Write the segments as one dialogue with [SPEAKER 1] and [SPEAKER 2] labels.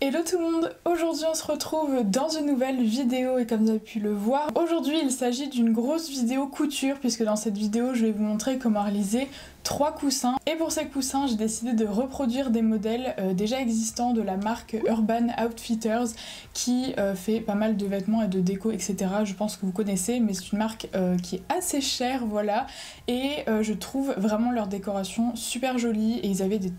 [SPEAKER 1] Hello tout le monde, aujourd'hui on se retrouve dans une nouvelle vidéo et comme vous avez pu le voir, aujourd'hui il s'agit d'une grosse vidéo couture puisque dans cette vidéo je vais vous montrer comment réaliser 3 coussins. Et pour ces coussins j'ai décidé de reproduire des modèles déjà existants de la marque Urban Outfitters qui fait pas mal de vêtements et de déco etc. Je pense que vous connaissez, mais c'est une marque qui est assez chère, voilà, et je trouve vraiment leur décoration super jolie et ils avaient des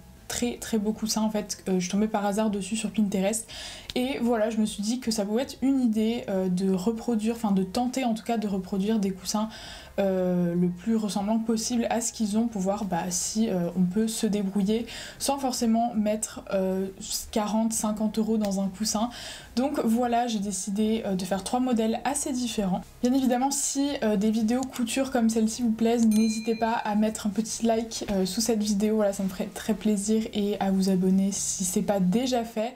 [SPEAKER 1] très beaux coussins en fait. Je tombais par hasard dessus sur Pinterest et voilà, je me suis dit que ça pouvait être une idée de reproduire, enfin de tenter en tout cas de reproduire des coussins le plus ressemblant possible à ce qu'ils ont pour voir si on peut se débrouiller sans forcément mettre 40-50 € dans un coussin. Donc voilà, j'ai décidé de faire 3 modèles assez différents. Bien évidemment, si des vidéos couture comme celle-ci vous plaisent, n'hésitez pas à mettre un petit like sous cette vidéo, voilà, ça me ferait très plaisir, et à vous abonner si c'est pas déjà fait.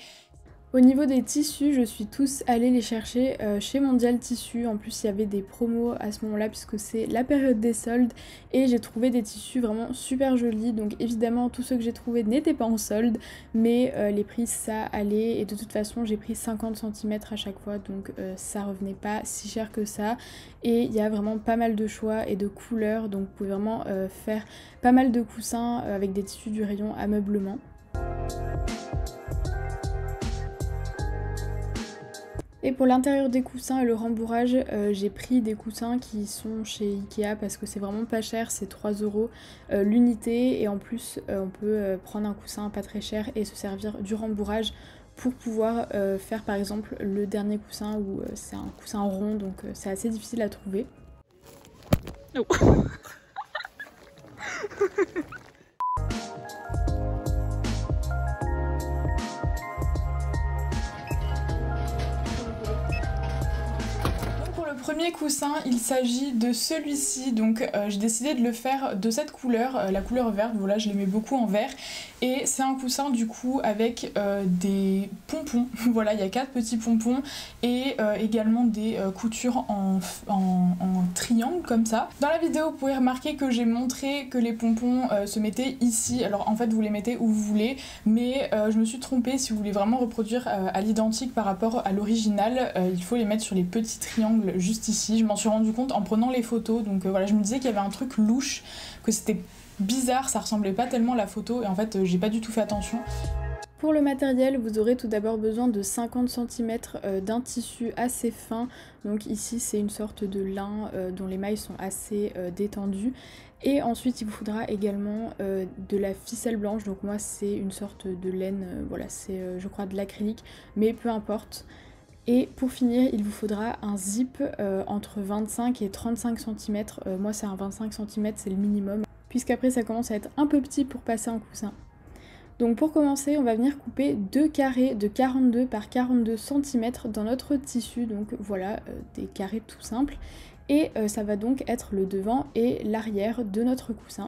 [SPEAKER 1] Au niveau des tissus, je suis tous allée les chercher chez Mondial Tissus. En plus, il y avait des promos à ce moment-là puisque c'est la période des soldes et j'ai trouvé des tissus vraiment super jolis. Donc évidemment, tous ceux que j'ai trouvés n'étaient pas en solde, mais les prix ça allait, et de toute façon j'ai pris 50 cm à chaque fois, donc ça revenait pas si cher que ça. Et il y a vraiment pas mal de choix et de couleurs, donc vous pouvez vraiment faire pas mal de coussins avec des tissus du rayon ameublement. Et pour l'intérieur des coussins et le rembourrage, j'ai pris des coussins qui sont chez Ikea parce que c'est vraiment pas cher, c'est 3 € l'unité, et en plus on peut prendre un coussin pas très cher et se servir du rembourrage pour pouvoir faire par exemple le dernier coussin où c'est un coussin rond, donc c'est assez difficile à trouver. Oh. Premier coussin, il s'agit de celui-ci, donc j'ai décidé de le faire de cette couleur, la couleur verte, voilà, je l'aimais beaucoup en vert, et c'est un coussin du coup avec des pompons, voilà, il y a 4 petits pompons et également des coutures en triangle comme ça. Dans la vidéo vous pouvez remarquer que j'ai montré que les pompons se mettaient ici, alors en fait vous les mettez où vous voulez, mais je me suis trompée, si vous voulez vraiment reproduire à l'identique par rapport à l'original, il faut les mettre sur les petits triangles juste ici. Je m'en suis rendu compte en prenant les photos, donc voilà, je me disais qu'il y avait un truc louche, que c'était bizarre, ça ressemblait pas tellement à la photo, et en fait j'ai pas du tout fait attention. Pour le matériel, vous aurez tout d'abord besoin de 50 cm d'un tissu assez fin, donc ici c'est une sorte de lin dont les mailles sont assez détendues, et ensuite il vous faudra également de la ficelle blanche, donc moi c'est une sorte de laine, voilà, c'est je crois de l'acrylique, mais peu importe. Et pour finir, il vous faudra un zip entre 25 et 35 cm, moi c'est un 25 cm, c'est le minimum, puisqu'après ça commence à être un peu petit pour passer en coussin. Donc pour commencer, on va venir couper 2 carrés de 42 par 42 cm dans notre tissu, donc voilà, des carrés tout simples, et ça va donc être le devant et l'arrière de notre coussin.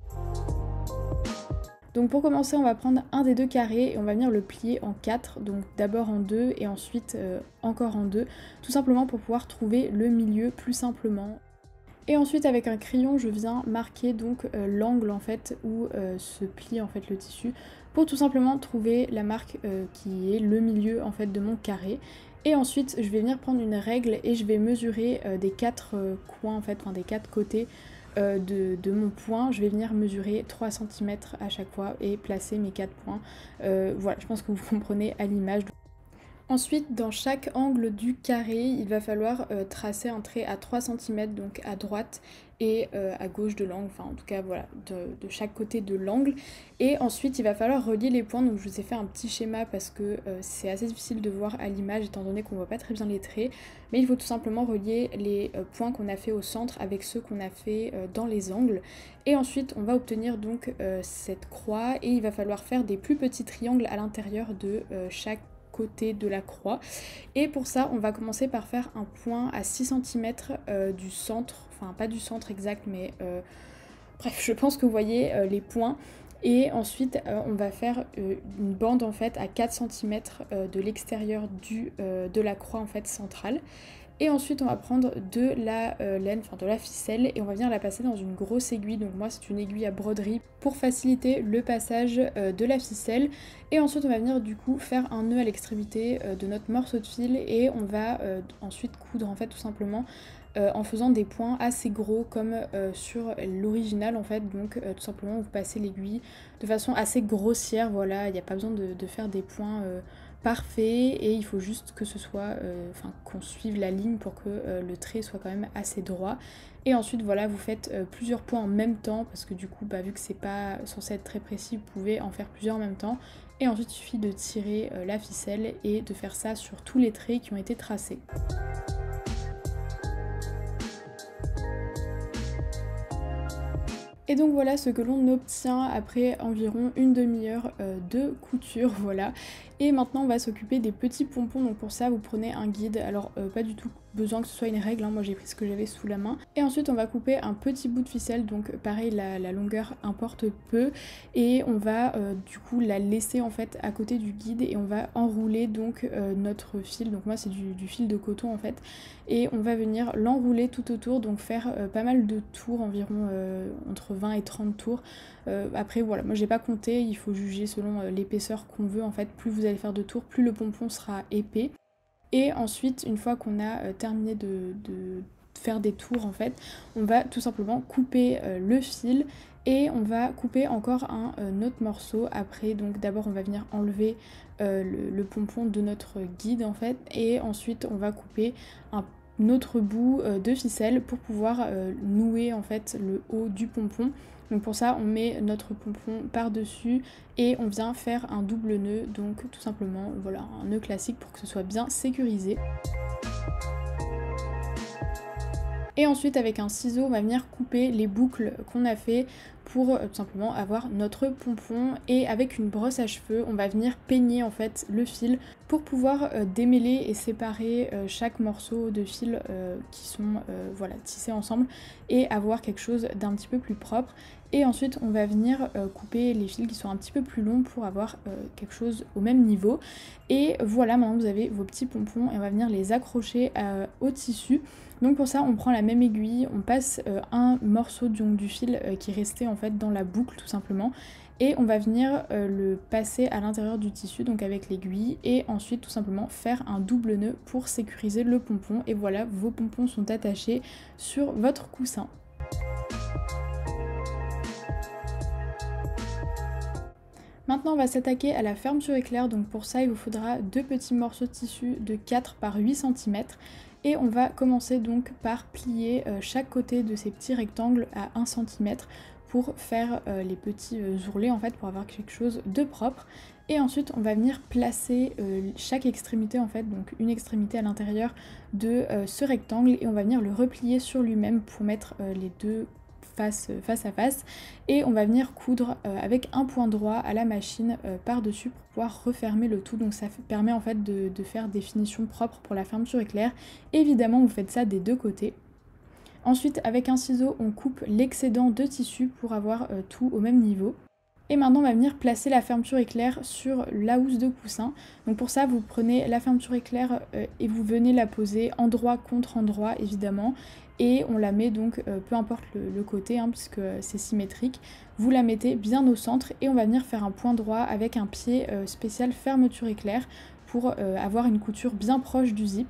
[SPEAKER 1] Donc pour commencer, on va prendre un des 2 carrés et on va venir le plier en 4, donc d'abord en 2 et ensuite encore en 2, tout simplement pour pouvoir trouver le milieu plus simplement. Et ensuite avec un crayon, je viens marquer donc l'angle en fait où se plie en fait le tissu, pour tout simplement trouver la marque qui est le milieu en fait de mon carré. Et ensuite je vais venir prendre une règle et je vais mesurer des 4 coins en fait, enfin des 4 côtés de mon point. Je vais venir mesurer 3 cm à chaque fois et placer mes 4 points. Voilà, je pense que vous comprenez à l'image. Ensuite, dans chaque angle du carré, il va falloir tracer un trait à 3 cm, donc à droite et à gauche de l'angle, enfin en tout cas voilà, de chaque côté de l'angle. Et ensuite, il va falloir relier les points, donc je vous ai fait un petit schéma parce que c'est assez difficile de voir à l'image étant donné qu'on voit pas très bien les traits. Mais il faut tout simplement relier les points qu'on a fait au centre avec ceux qu'on a fait dans les angles. Et ensuite, on va obtenir donc cette croix, et il va falloir faire des plus petits triangles à l'intérieur de chaque côté de la croix. Et pour ça on va commencer par faire un point à 6 cm du centre, enfin pas du centre exact, mais bref, je pense que vous voyez les points. Et ensuite on va faire une bande en fait à 4 cm de l'extérieur de la croix en fait centrale. Et ensuite on va prendre de la laine, enfin de la ficelle, et on va venir la passer dans une grosse aiguille. Donc moi c'est une aiguille à broderie pour faciliter le passage de la ficelle. Et ensuite on va venir du coup faire un nœud à l'extrémité de notre morceau de fil, et on va ensuite coudre en fait tout simplement en faisant des points assez gros comme sur l'original en fait. Donc tout simplement vous passez l'aiguille de façon assez grossière, voilà, il n'y a pas besoin de faire des points parfaits, et il faut juste que ce soit, qu'on suive la ligne pour que le trait soit quand même assez droit. Et ensuite voilà, vous faites plusieurs points en même temps, parce que du coup vu que c'est pas censé être très précis, vous pouvez en faire plusieurs en même temps. Et ensuite il suffit de tirer la ficelle et de faire ça sur tous les traits qui ont été tracés. Et donc voilà ce que l'on obtient après environ une demi-heure de couture, voilà. Et maintenant on va s'occuper des petits pompons, donc pour ça vous prenez un guide, alors pas du tout besoin que ce soit une règle, hein. Moi j'ai pris ce que j'avais sous la main. Et ensuite on va couper un petit bout de ficelle, donc pareil la longueur importe peu, et on va du coup la laisser en fait à côté du guide, et on va enrouler donc notre fil, donc moi c'est du fil de coton en fait, et on va venir l'enrouler tout autour, donc faire pas mal de tours, environ entre 20 et 30 tours. Après voilà, moi j'ai pas compté, il faut juger selon l'épaisseur qu'on veut en fait. Plus vous allez faire de tours, plus le pompon sera épais. Et ensuite, une fois qu'on a terminé de faire des tours en fait, on va tout simplement couper le fil, et on va couper encore un autre morceau après. Donc d'abord on va venir enlever le pompon de notre guide en fait, et ensuite on va couper un autre bout de ficelle pour pouvoir nouer en fait le haut du pompon. Donc pour ça on met notre pompon par dessus et on vient faire un double nœud, donc tout simplement voilà un nœud classique pour que ce soit bien sécurisé. Et ensuite avec un ciseau on va venir couper les boucles qu'on a fait pour tout simplement avoir notre pompon, et avec une brosse à cheveux on va venir peigner en fait le fil pour pouvoir démêler et séparer chaque morceau de fil qui sont voilà, tissés ensemble, et avoir quelque chose d'un petit peu plus propre. Et ensuite on va venir couper les fils qui sont un petit peu plus longs pour avoir quelque chose au même niveau. Et voilà, maintenant vous avez vos petits pompons, et on va venir les accrocher au tissu. Donc pour ça on prend la même aiguille, on passe un morceau du fil qui est resté en fait dans la boucle tout simplement, et on va venir le passer à l'intérieur du tissu, donc avec l'aiguille, et ensuite tout simplement faire un double nœud pour sécuriser le pompon. Et voilà, vos pompons sont attachés sur votre coussin. Maintenant on va s'attaquer à la fermeture éclair, donc pour ça il vous faudra deux petits morceaux de tissu de 4 par 8 cm, et on va commencer donc par plier chaque côté de ces petits rectangles à 1 cm pour faire les petits ourlets en fait, pour avoir quelque chose de propre. Et ensuite on va venir placer chaque extrémité en fait, donc une extrémité à l'intérieur de ce rectangle, et on va venir le replier sur lui-même pour mettre les deux face à face, et on va venir coudre avec un point droit à la machine par dessus pour pouvoir refermer le tout. Donc ça permet en fait de faire des finitions propres pour la fermeture éclair. Évidemment vous faites ça des deux côtés. Ensuite avec un ciseau on coupe l'excédent de tissu pour avoir tout au même niveau. Et maintenant on va venir placer la fermeture éclair sur la housse de coussin. Donc pour ça vous prenez la fermeture éclair et vous venez la poser endroit contre endroit évidemment, et on la met donc peu importe le côté hein, puisque c'est symétrique, vous la mettez bien au centre, et on va venir faire un point droit avec un pied spécial fermeture éclair pour avoir une couture bien proche du zip.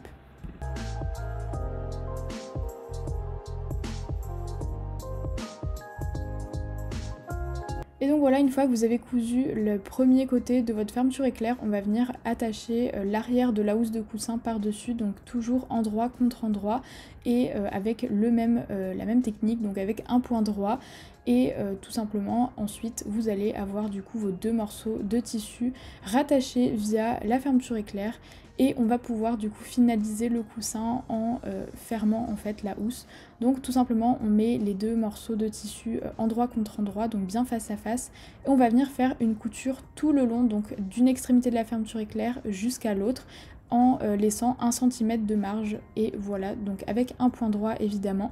[SPEAKER 1] Et donc voilà, une fois que vous avez cousu le premier côté de votre fermeture éclair, on va venir attacher l'arrière de la housse de coussin par-dessus, donc toujours endroit contre endroit, et avec la même technique, donc avec un point droit. Et tout simplement ensuite vous allez avoir du coup vos deux morceaux de tissu rattachés via la fermeture éclair, et on va pouvoir du coup finaliser le coussin en fermant en fait la housse. Donc tout simplement on met les deux morceaux de tissu endroit contre endroit, donc bien face à face, et on va venir faire une couture tout le long, donc d'une extrémité de la fermeture éclair jusqu'à l'autre, en laissant 1 cm de marge. Et voilà, donc avec un point droit évidemment.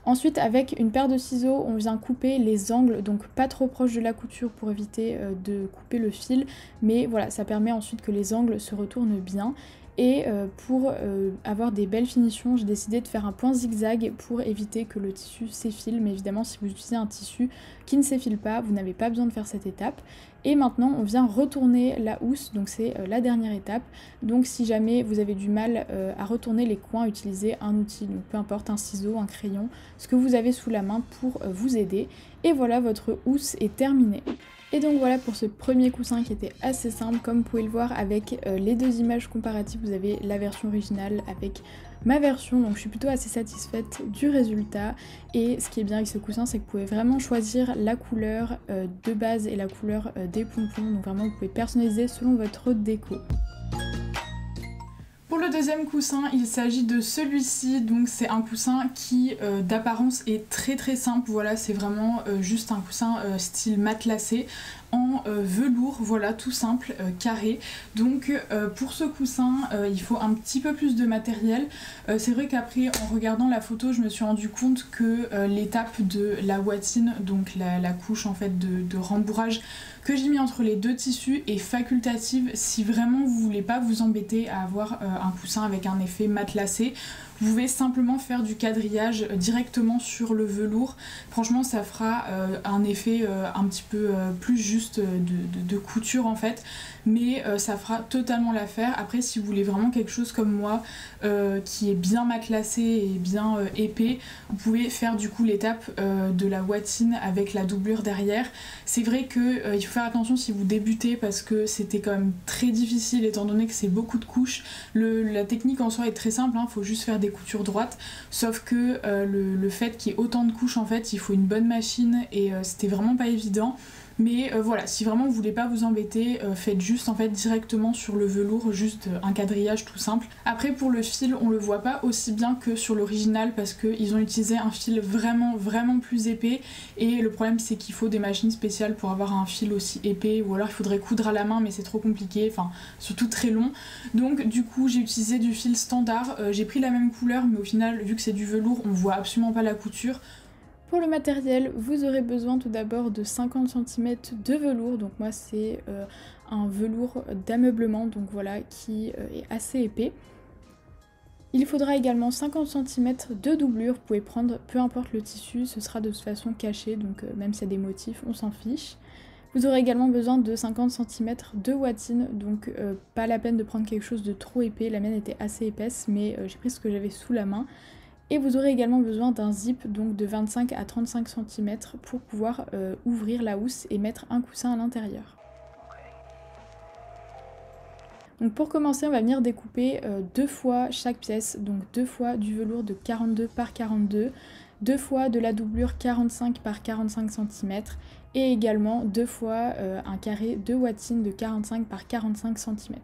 [SPEAKER 1] Ensuite avec une paire de ciseaux on vient couper les angles, donc pas trop proche de la couture pour éviter de couper le fil, mais voilà ça permet ensuite que les angles se retournent bien. Et pour avoir des belles finitions, j'ai décidé de faire un point zigzag pour éviter que le tissu s'effile. Mais évidemment, si vous utilisez un tissu qui ne s'effile pas, vous n'avez pas besoin de faire cette étape. Et maintenant, on vient retourner la housse, donc c'est la dernière étape. Donc si jamais vous avez du mal à retourner les coins, utilisez un outil, donc peu importe, un ciseau, un crayon, ce que vous avez sous la main pour vous aider. Et voilà, votre housse est terminée. Et donc voilà pour ce premier coussin qui était assez simple, comme vous pouvez le voir avec les deux images comparatives, vous avez la version originale avec ma version, donc je suis plutôt assez satisfaite du résultat. Et ce qui est bien avec ce coussin, c'est que vous pouvez vraiment choisir la couleur de base et la couleur des pompons, donc vraiment vous pouvez personnaliser selon votre déco. Pour le deuxième coussin, il s'agit de celui-ci, donc c'est un coussin qui d'apparence est très simple, voilà, c'est vraiment juste un coussin style matelassé en velours, voilà, tout simple, carré. Donc pour ce coussin, il faut un petit peu plus de matériel. C'est vrai qu'après, en regardant la photo, je me suis rendu compte que l'étape de la watine, donc la couche en fait de rembourrage que j'ai mis entre les deux tissus est facultative. Si vraiment vous voulez pas vous embêter à avoir un coussin avec un effet matelassé, vous pouvez simplement faire du quadrillage directement sur le velours. Franchement, ça fera un effet un petit peu plus juste de couture en fait, mais ça fera totalement l'affaire. Après, si vous voulez vraiment quelque chose comme moi qui est bien matelassé et bien épais, vous pouvez faire du coup l'étape de la watine avec la doublure derrière. C'est vrai que il faut faire attention si vous débutez parce que c'était quand même très difficile étant donné que c'est beaucoup de couches. La technique en soi est très simple, hein, faut juste faire des coutures droites, sauf que le fait qu'il y ait autant de couches en fait, il faut une bonne machine et c'était vraiment pas évident. Mais voilà, si vraiment vous voulez pas vous embêter, faites juste en fait directement sur le velours, juste un quadrillage tout simple. Après pour le fil, on le voit pas aussi bien que sur l'original parce qu'ils ont utilisé un fil vraiment plus épais, et le problème c'est qu'il faut des machines spéciales pour avoir un fil aussi épais, ou alors il faudrait coudre à la main mais c'est trop compliqué, enfin surtout très long. Donc du coup j'ai utilisé du fil standard, j'ai pris la même couleur mais au final vu que c'est du velours on voit absolument pas la couture. Pour le matériel, vous aurez besoin tout d'abord de 50 cm de velours, donc moi c'est un velours d'ameublement, donc voilà, qui est assez épais. Il faudra également 50 cm de doublure, vous pouvez prendre peu importe le tissu, ce sera de toute façon caché, donc même s'il y a des motifs, on s'en fiche. Vous aurez également besoin de 50 cm de watine, donc pas la peine de prendre quelque chose de trop épais, la mienne était assez épaisse, mais j'ai pris ce que j'avais sous la main. Et vous aurez également besoin d'un zip donc de 25 à 35 cm pour pouvoir ouvrir la housse et mettre un coussin à l'intérieur. Donc pour commencer, on va venir découper deux fois chaque pièce, donc deux fois du velours de 42 par 42, deux fois de la doublure 45 par 45 cm et également deux fois un carré de watine de 45 par 45 cm.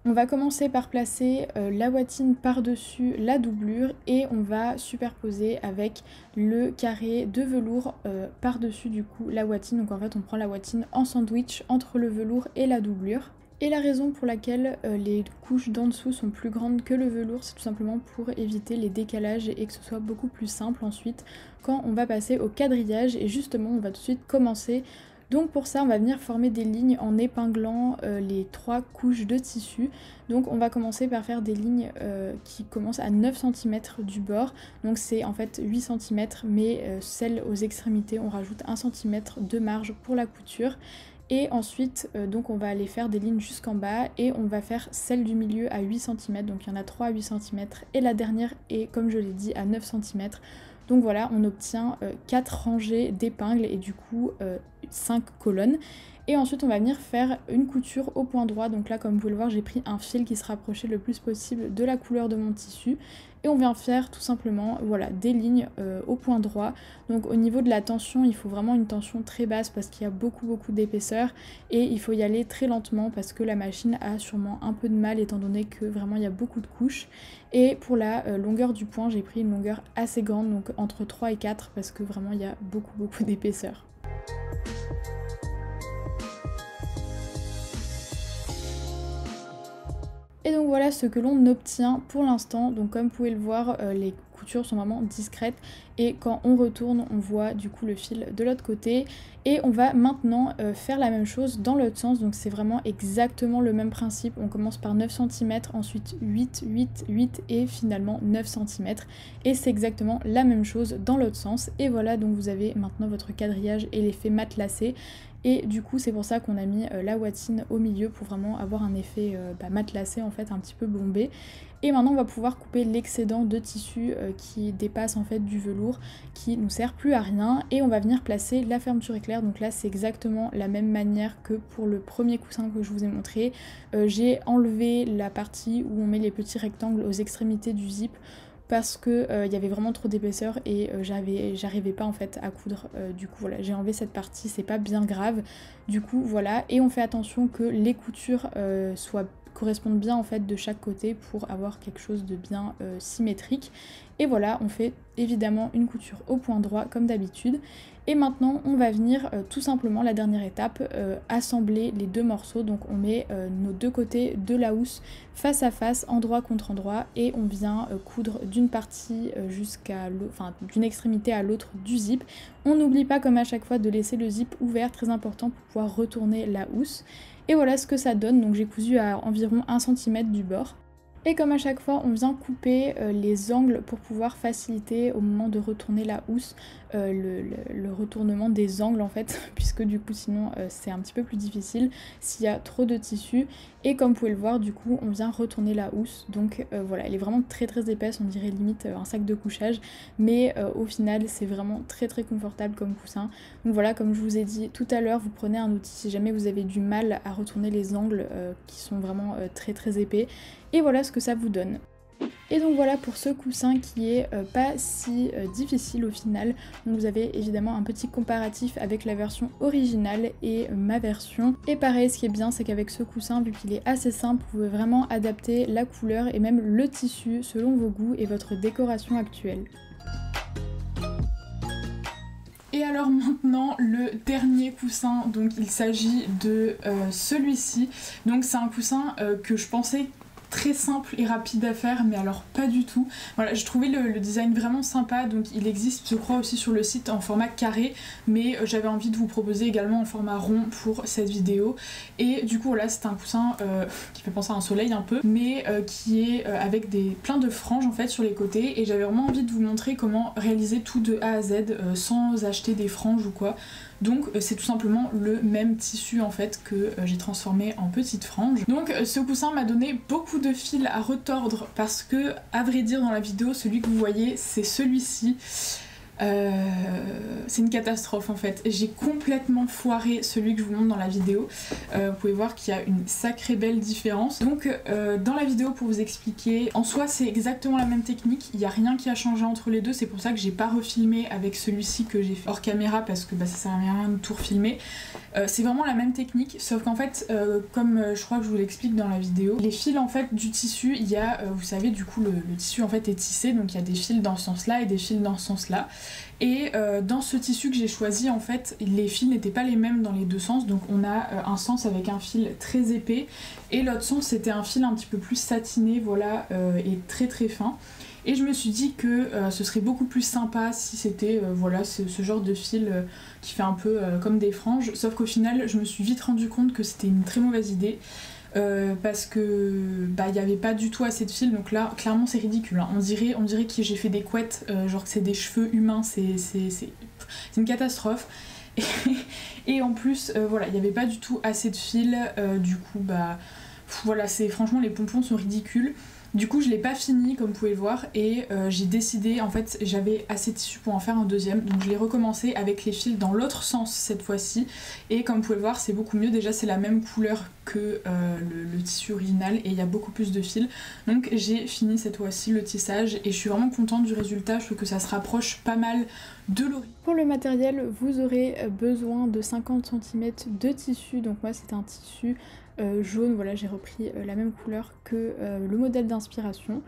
[SPEAKER 1] On va commencer par placer la watine par-dessus la doublure et on va superposer avec le carré de velours par-dessus du coup la watine. Donc en fait on prend la watine en sandwich entre le velours et la doublure. Et la raison pour laquelle les couches d'en dessous sont plus grandes que le velours, c'est tout simplement pour éviter les décalages et que ce soit beaucoup plus simple ensuite quand on va passer au quadrillage. Et justement on va tout de suite commencer. Donc pour ça on va venir former des lignes en épinglant les trois couches de tissu. Donc on va commencer par faire des lignes qui commencent à 9 cm du bord. Donc c'est en fait 8 cm mais celles aux extrémités on rajoute 1 cm de marge pour la couture. Et ensuite donc on va aller faire des lignes jusqu'en bas et on va faire celle du milieu à 8 cm. Donc il y en a 3 à 8 cm et la dernière est comme je l'ai dit à 9 cm. Donc voilà, on obtient 4 rangées d'épingles et du coup 5 colonnes. Et ensuite on va venir faire une couture au point droit. Donc là comme vous pouvez le voir j'ai pris un fil qui se rapprochait le plus possible de la couleur de mon tissu. Et on vient faire tout simplement voilà, des lignes au point droit. Donc au niveau de la tension, il faut vraiment une tension très basse parce qu'il y a beaucoup d'épaisseur. Et il faut y aller très lentement parce que la machine a sûrement un peu de mal étant donné que vraiment il y a beaucoup de couches. Et pour la longueur du point, j'ai pris une longueur assez grande, donc entre 3 et 4 parce que vraiment il y a beaucoup d'épaisseur. Et donc voilà ce que l'on obtient pour l'instant. Donc comme vous pouvez le voir, les coutures sont vraiment discrètes et quand on retourne on voit du coup le fil de l'autre côté. Et on va maintenant faire la même chose dans l'autre sens, donc c'est vraiment exactement le même principe. On commence par 9 cm, ensuite 8, 8, 8 et finalement 9 cm. Et c'est exactement la même chose dans l'autre sens. Et voilà, donc vous avez maintenant votre quadrillage et l'effet matelassé. Et du coup c'est pour ça qu'on a mis la watine au milieu pour vraiment avoir un effet matelassé en fait, un petit peu bombé. Et maintenant on va pouvoir couper l'excédent de tissu qui dépasse en fait du velours, qui nous sert plus à rien, et on va venir placer la fermeture éclair. Donc là c'est exactement la même manière que pour le premier coussin que je vous ai montré. J'ai enlevé la partie où on met les petits rectangles aux extrémités du zip parce que y avait vraiment trop d'épaisseur et j'arrivais pas en fait à coudre, du coup voilà, j'ai enlevé cette partie, c'est pas bien grave, du coup voilà. Et on fait attention que les coutures correspondent bien en fait de chaque côté pour avoir quelque chose de bien symétrique. Et voilà, on fait évidemment une couture au point droit comme d'habitude. Et maintenant on va venir tout simplement, la dernière étape, assembler les deux morceaux. Donc on met nos deux côtés de la housse face à face, endroit contre endroit, et on vient coudre d'une partie d'une extrémité à l'autre du zip. On n'oublie pas comme à chaque fois de laisser le zip ouvert, très important pour pouvoir retourner la housse. Et voilà ce que ça donne, donc j'ai cousu à environ 1 cm du bord. Et comme à chaque fois on vient couper les angles pour pouvoir faciliter au moment de retourner la housse le retournement des angles en fait, puisque du coup sinon c'est un petit peu plus difficile s'il y a trop de tissu. Et comme vous pouvez le voir, du coup on vient retourner la housse, donc voilà, elle est vraiment très très épaisse, on dirait limite un sac de couchage, mais au final c'est vraiment très très confortable comme coussin. Donc voilà, comme je vous ai dit tout à l'heure, vous prenez un outil si jamais vous avez du mal à retourner les angles qui sont vraiment très très épais. Et voilà ce que ça vous donne. Et donc voilà pour ce coussin qui est pas si difficile au final. Donc vous avez évidemment un petit comparatif avec la version originale et ma version. Et pareil, ce qui est bien, c'est qu'avec ce coussin, vu qu'il est assez simple, vous pouvez vraiment adapter la couleur et même le tissu selon vos goûts et votre décoration actuelle. Et alors maintenant le dernier coussin, donc il s'agit de celui-ci. Donc c'est un coussin que je pensais très simple et rapide à faire, mais alors pas du tout. Voilà, j'ai trouvé le design vraiment sympa, donc il existe je crois aussi sur le site en format carré, mais j'avais envie de vous proposer également en format rond pour cette vidéo. Et du coup voilà, c'est un coussin qui fait penser à un soleil un peu, mais qui est avec plein de franges en fait sur les côtés, et j'avais vraiment envie de vous montrer comment réaliser tout de A à Z sans acheter des franges ou quoi. Donc c'est tout simplement le même tissu en fait que j'ai transformé en petites franges. Donc ce coussin m'a donné beaucoup de fil à retordre parce que, à vrai dire, dans la vidéo, celui que vous voyez c'est celui-ci. C'est une catastrophe en fait. J'ai complètement foiré celui que je vous montre dans la vidéo. Vous pouvez voir qu'il y a une sacrée belle différence. Donc dans la vidéo, pour vous expliquer, en soi c'est exactement la même technique, il n'y a rien qui a changé entre les deux. C'est pour ça que j'ai pas refilmé avec celui-ci que j'ai fait hors caméra, parce que ça sert à rien de tout refilmer. C'est vraiment la même technique, sauf qu'en fait comme je crois que je vous l'explique dans la vidéo, les fils en fait du tissu, il y a vous savez, du coup le tissu en fait est tissé, donc il y a des fils dans ce sens là et des fils dans ce sens là. Et dans ce tissu que j'ai choisi, en fait, les fils n'étaient pas les mêmes dans les deux sens. Donc on a un sens avec un fil très épais et l'autre sens c'était un fil un petit peu plus satiné, voilà, et très très fin. Et je me suis dit que ce serait beaucoup plus sympa si c'était voilà, ce genre de fil qui fait un peu comme des franges. Sauf qu'au final, je me suis vite rendu compte que c'était une très mauvaise idée. Parce que il n'y avait pas du tout assez de fil, donc là clairement c'est ridicule, hein. On dirait que j'ai fait des couettes, genre que c'est des cheveux humains, c'est une catastrophe. Et en plus voilà, il n'y avait pas du tout assez de fil, du coup voilà, franchement les pompons sont ridicules. Du coup je l'ai pas fini comme vous pouvez le voir, et j'ai décidé, en fait j'avais assez de tissu pour en faire un deuxième, donc je l'ai recommencé avec les fils dans l'autre sens cette fois-ci, et comme vous pouvez le voir c'est beaucoup mieux. Déjà c'est la même couleur que le tissu original et il y a beaucoup plus de fils, donc j'ai fini cette fois-ci le tissage et je suis vraiment contente du résultat. Je trouve que ça se rapproche pas mal de l'origine. Pour le matériel, vous aurez besoin de 50 cm de tissu, donc moi c'est un tissu jaune, voilà, j'ai repris la même couleur que le modèle d'inspiration.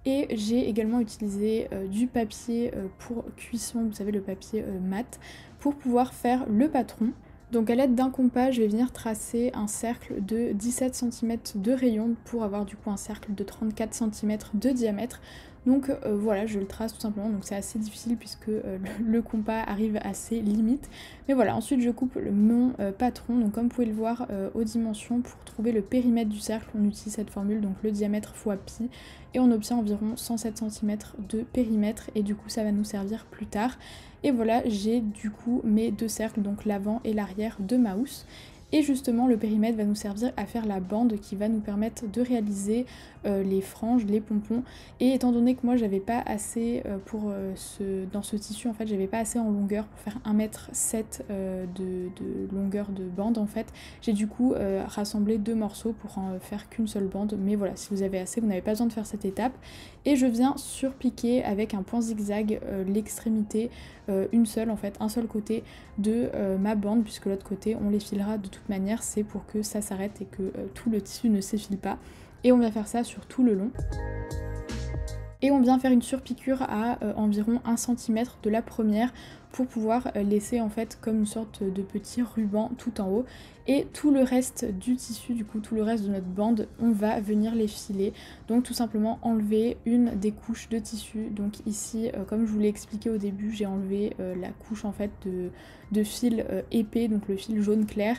[SPEAKER 1] Et j'ai également utilisé du papier pour cuisson, vous savez, le papier mat, pour pouvoir faire le patron. Donc à l'aide d'un compas, je vais venir tracer un cercle de 17 cm de rayon pour avoir du coup un cercle de 34 cm de diamètre. Donc voilà, je le trace tout simplement, donc c'est assez difficile puisque le compas arrive à ses limites. Mais voilà, ensuite je coupe mon patron, donc comme vous pouvez le voir aux dimensions, pour trouver le périmètre du cercle, on utilise cette formule, donc le diamètre fois pi, et on obtient environ 107 cm de périmètre, et du coup ça va nous servir plus tard. Et voilà, j'ai du coup mes deux cercles, donc l'avant et l'arrière de ma housse. Et justement le périmètre va nous servir à faire la bande qui va nous permettre de réaliser les franges, les pompons. Et étant donné que moi j'avais pas assez dans ce tissu en fait, j'avais pas assez en longueur pour faire 1,7 m de longueur de bande en fait, j'ai du coup rassemblé deux morceaux pour en faire qu'une seule bande. Mais voilà, si vous avez assez, vous n'avez pas besoin de faire cette étape. Et je viens surpiquer avec un point zigzag l'extrémité, une seule en fait, un seul côté de ma bande, puisque l'autre côté on les filera de toute manière, c'est pour que ça s'arrête et que tout le tissu ne s'effile pas. Et on va faire ça sur tout le long. Et on vient faire une surpiqûre à environ 1 cm de la première pour pouvoir laisser en fait comme une sorte de petit ruban tout en haut. Et tout le reste du tissu, du coup tout le reste de notre bande, on va venir les filer. Donc tout simplement enlever une des couches de tissu. Donc ici, comme je vous l'ai expliqué au début, j'ai enlevé la couche en fait de fil épais, donc le fil jaune clair.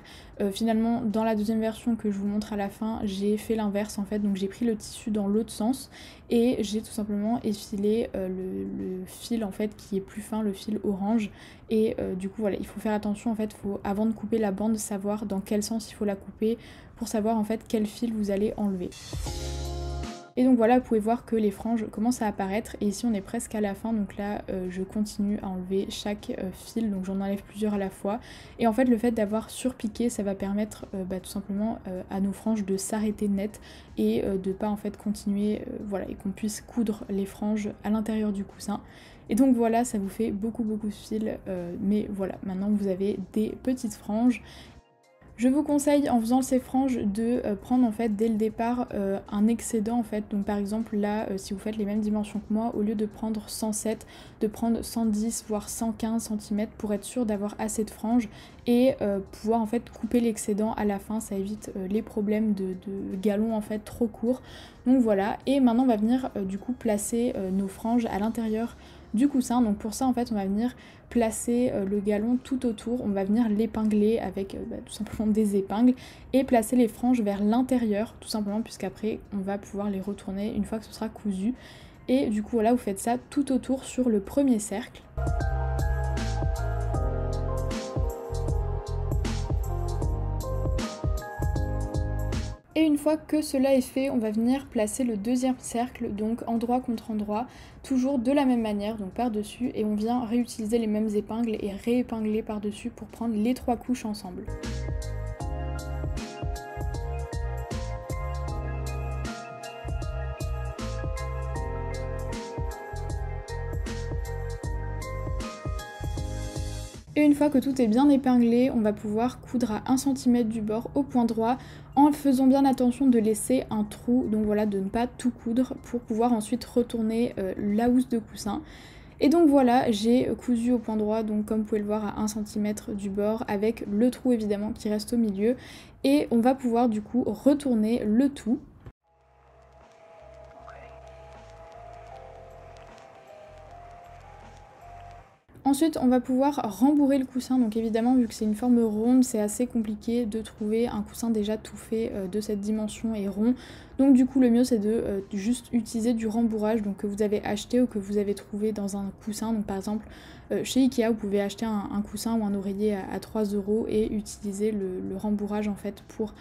[SPEAKER 1] Finalement dans la deuxième version que je vous montre à la fin, j'ai fait l'inverse en fait, donc j'ai pris le tissu dans l'autre sens et j'ai tout simplement effilé le fil en fait qui est plus fin, le fil orange. Et du coup voilà, il faut faire attention en fait, faut avant de couper la bande savoir dans quel sens il faut la couper pour savoir en fait quel fil vous allez enlever. Et donc voilà, vous pouvez voir que les franges commencent à apparaître et ici on est presque à la fin, donc là je continue à enlever chaque fil, donc j'en enlève plusieurs à la fois. Et en fait le fait d'avoir surpiqué, ça va permettre tout simplement à nos franges de s'arrêter net et de pas en fait continuer, voilà, et qu'on puisse coudre les franges à l'intérieur du coussin. Et donc voilà, ça vous fait beaucoup de fils, mais voilà, maintenant vous avez des petites franges. Je vous conseille en faisant ces franges de prendre en fait dès le départ un excédent en fait. Donc par exemple là si vous faites les mêmes dimensions que moi, au lieu de prendre 107, de prendre 110 voire 115 cm pour être sûr d'avoir assez de franges et pouvoir en fait couper l'excédent à la fin. Ça évite les problèmes de galons en fait trop courts. Donc voilà, et maintenant on va venir du coup placer nos franges à l'intérieur du coussin. Donc pour ça en fait on va venir placer le galon tout autour, on va venir l'épingler avec tout simplement des épingles et placer les franges vers l'intérieur tout simplement, puisqu'après on va pouvoir les retourner une fois que ce sera cousu. Et du coup voilà, vous faites ça tout autour sur le premier cercle. Et une fois que cela est fait, on va venir placer le deuxième cercle, donc endroit contre endroit, toujours de la même manière, donc par-dessus, et on vient réutiliser les mêmes épingles et réépingler par-dessus pour prendre les trois couches ensemble. Et une fois que tout est bien épinglé, on va pouvoir coudre à 1 cm du bord au point droit en faisant bien attention de laisser un trou, donc voilà, de ne pas tout coudre pour pouvoir ensuite retourner la housse de coussin. Et donc voilà, j'ai cousu au point droit, donc comme vous pouvez le voir à 1 cm du bord, avec le trou évidemment qui reste au milieu. Et on va pouvoir du coup retourner le tout. Ensuite, on va pouvoir rembourrer le coussin, donc évidemment vu que c'est une forme ronde, c'est assez compliqué de trouver un coussin déjà tout fait de cette dimension et rond. Donc du coup le mieux c'est de juste utiliser du rembourrage, donc que vous avez acheté ou que vous avez trouvé dans un coussin. Donc par exemple chez Ikea vous pouvez acheter un coussin ou un oreiller à 3 € et utiliser le rembourrage en fait pour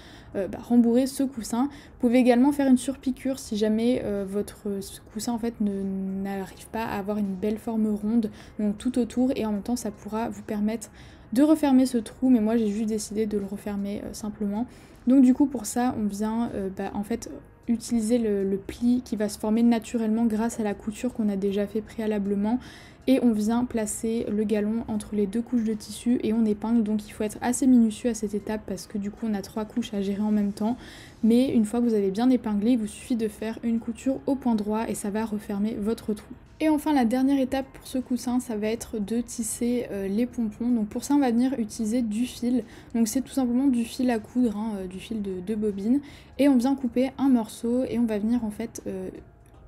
[SPEAKER 1] rembourrer ce coussin. Vous pouvez également faire une surpiqûre si jamais votre coussin en fait n'arrive pas à avoir une belle forme ronde, donc tout autour, et en même temps ça pourra vous permettre de refermer ce trou, mais moi j'ai juste décidé de le refermer simplement. Donc du coup pour ça on vient en fait utiliser le pli qui va se former naturellement grâce à la couture qu'on a déjà fait préalablement, et on vient placer le galon entre les deux couches de tissu et on épingle. Donc il faut être assez minutieux à cette étape parce que du coup on a 3 couches à gérer en même temps, mais une fois que vous avez bien épinglé, il vous suffit de faire une couture au point droit et ça va refermer votre trou. Et enfin la dernière étape pour ce coussin, ça va être de tisser les pompons. Donc pour ça on va venir utiliser du fil, donc c'est tout simplement du fil à coudre, du fil de bobine, et on vient couper un morceau et on va venir en fait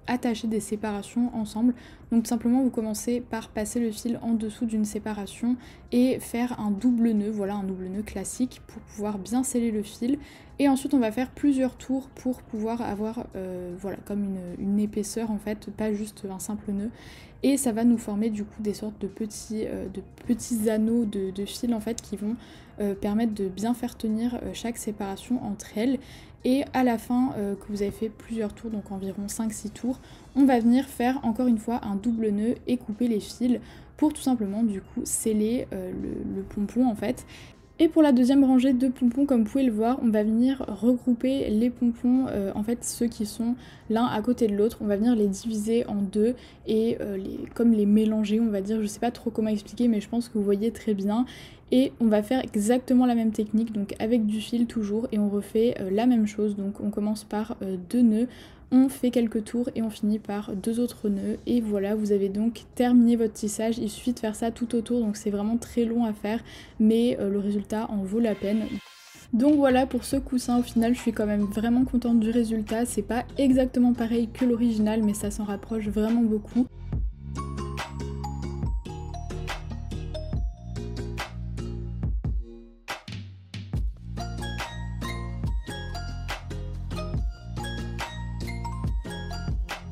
[SPEAKER 2] attacher des séparations ensemble. Donc tout simplement vous commencez par passer le fil en dessous d'une séparation et faire un double nœud, voilà un double nœud classique pour pouvoir bien sceller le fil. Et ensuite on va faire plusieurs tours pour pouvoir avoir voilà comme une épaisseur en fait, pas juste un simple nœud. Et ça va nous former du coup des sortes de petits anneaux de fil en fait qui vont permettre de bien faire tenir chaque séparation entre elles. Et à la fin que vous avez fait plusieurs tours, donc environ 5-6 tours, on va venir faire encore une fois un double nœud et couper les fils pour tout simplement du coup sceller le pompon en fait. Et pour la deuxième rangée de pompons, comme vous pouvez le voir, on va venir regrouper les pompons, en fait ceux qui sont l'un à côté de l'autre, on va venir les diviser en deux et comme les mélanger on va dire, je sais pas trop comment expliquer mais je pense que vous voyez très bien. Et on va faire exactement la même technique, donc avec du fil toujours, et on refait la même chose, donc on commence par 2 nœuds, on fait quelques tours et on finit par 2 autres nœuds, et voilà, vous avez donc terminé votre tissage. Il suffit de faire ça tout autour, donc c'est vraiment très long à faire, mais le résultat en vaut la peine. Donc voilà pour ce coussin, au final je suis quand même vraiment contente du résultat, c'est pas exactement pareil que l'original, mais ça s'en rapproche vraiment beaucoup.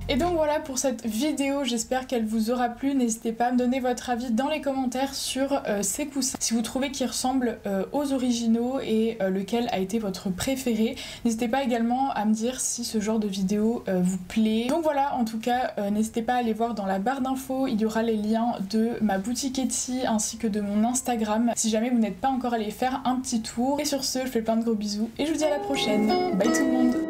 [SPEAKER 1] Et donc voilà pour cette vidéo, j'espère qu'elle vous aura plu. N'hésitez pas à me donner votre avis dans les commentaires sur ces coussins. Si vous trouvez qu'ils ressemblent aux originaux et lequel a été votre préféré. N'hésitez pas également à me dire si ce genre de vidéo vous plaît. Donc voilà, en tout cas, n'hésitez pas à aller voir dans la barre d'infos, il y aura les liens de ma boutique Etsy ainsi que de mon Instagram. Si jamais vous n'êtes pas encore allé faire un petit tour. Et sur ce, je fais plein de gros bisous et je vous dis à la prochaine. Bye tout le monde!